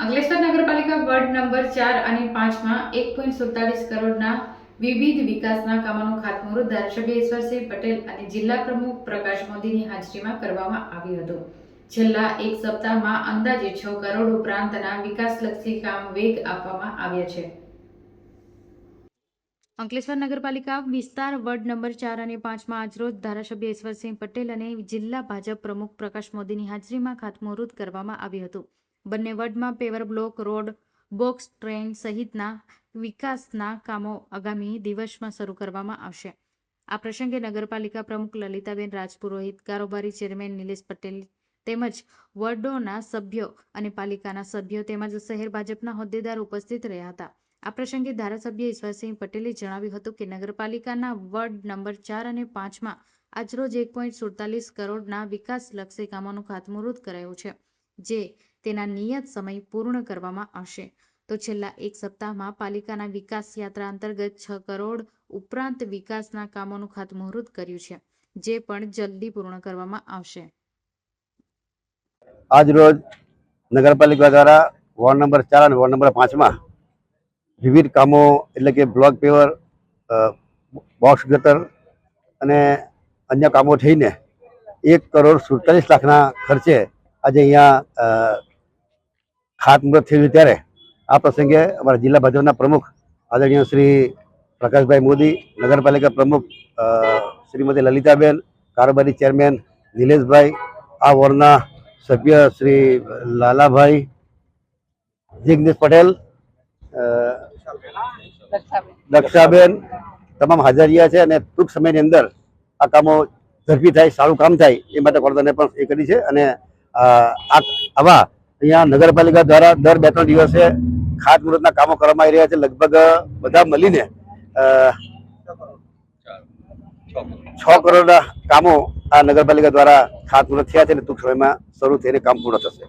અંકલેશ્વર નગરપાલિકા ward number 4 અને 5 માં 1.47 કરોડના વિવિધ વિકાસના કામોનું ખાતમુહૂર્ત ધારાસભ્ય ઈશ્વરસિંહ પટેલ અને જિલ્લા પ્રમુખ પ્રકાશ મોદીની હાજરીમાં કરવામાં આવ્યું હતું। છેલ્લા એક સપ્તાહમાં અંદાજે 6 કરોડ ઉપરાંતના વિકાસલક્ષી કામ વેગ આપવામાં આવ્યા છે। અંકલેશ્વર નગરપાલિકા વિસ્તાર વોર્ડ નંબર 4 અને 5 માં આજરોજ ધારાસભ્ય ઈશ્વરસિંહ પટેલ અને જિલ્લા ભાજપ પ્રમુખ પ્રકાશ મોદીની હાજરીમાં ખાતમુહૂર્ત કરવામાં આવ્યું હતું। બંને વોર્ડમાં paver block, road, box train સહિતના વિકાસના કામો આગામી દિવસમાં શરૂ કરવામાં આવશે। આ પ્રસંગે નગરપાલિકા પ્રમુખ લલિતાબેન રાજપુરોહિત, કારોબારી ચેરમેન નિલેશ પટેલ તેમજ વોર્ડોના સભ્યો અને પાલિકાના સભ્યો તેમજ શહેર ભાજપના હોદ્દેદાર ઉપસ્થિત રહ્યા હતા। આ પ્રસંગે ધારાસભ્ય ઈશ્વરસિંહ પટેલે જણાવ્યું હતું કે નગરપાલિકાના વોર્ડ નંબર 4 અને 5 માં આજરોજ 1.47 કરોડના વિકાસલક્ષી કામોનું ખાતમુહૂર્ત કરાયું છે, જે તેના નિયત સમય પૂર્ણ કરવામાં આવશે। તો છેલ્લા એક સપ્તાહમાં પાલિકાના વિકાસ યાત્રા અંતર્ગત 6 કરોડ ઉપરાંત વિકાસના કામોનું ખાતમુહૂર્ત કર્યું છે, જે પણ જલ્દી પૂર્ણ કરવામાં આવશે। આજરોજ નગરપાલિકા દ્વારા વોર્ડ નંબર 4 અને વોર્ડ નંબર 5 માં વિવિધ કામો એટલે કે બ્લોક પેવર, બોક્સ ગટર અને અન્ય કામો થઈને 1,47,00,000ના ખર્ચે આજે અહીંયા ખાતમુહૂર્ત થયું। ત્યારે આ પ્રસંગે અમારા જિલ્લા ભાજપના પ્રમુખ આદરણીય શ્રી પ્રકાશભાઈ મોદી, નગરપાલિકા પ્રમુખ શ્રીમતી લલિતાબેન, કારોબારી ચેરમેન નિલેશભાઈ, આ વોર્ડના સભ્ય શ્રી લાલાભાઈ, જિગ્નેશ પટેલ, દક્ષાબેન તમામ હાજર રહ્યા છે અને ટૂંક સમયની અંદર આ કામો ઝડપી થાય, સારું કામ થાય એ માટે વોર્ડને પણ એ કરી છે। અને આવા અહીંયા નગરપાલિકા દ્વારા દર 2-3 દિવસે ખાતમુહૂર્તના કામો કરવામાં આવી રહ્યા છે। લગભગ બધા મળીને 6 કરોડના કામો આ નગરપાલિકા દ્વારા ખાતમુહૂર્ત થયા છે અને ટૂંક સમયમાં શરૂ થઈને કામ પૂર્ણ થશે।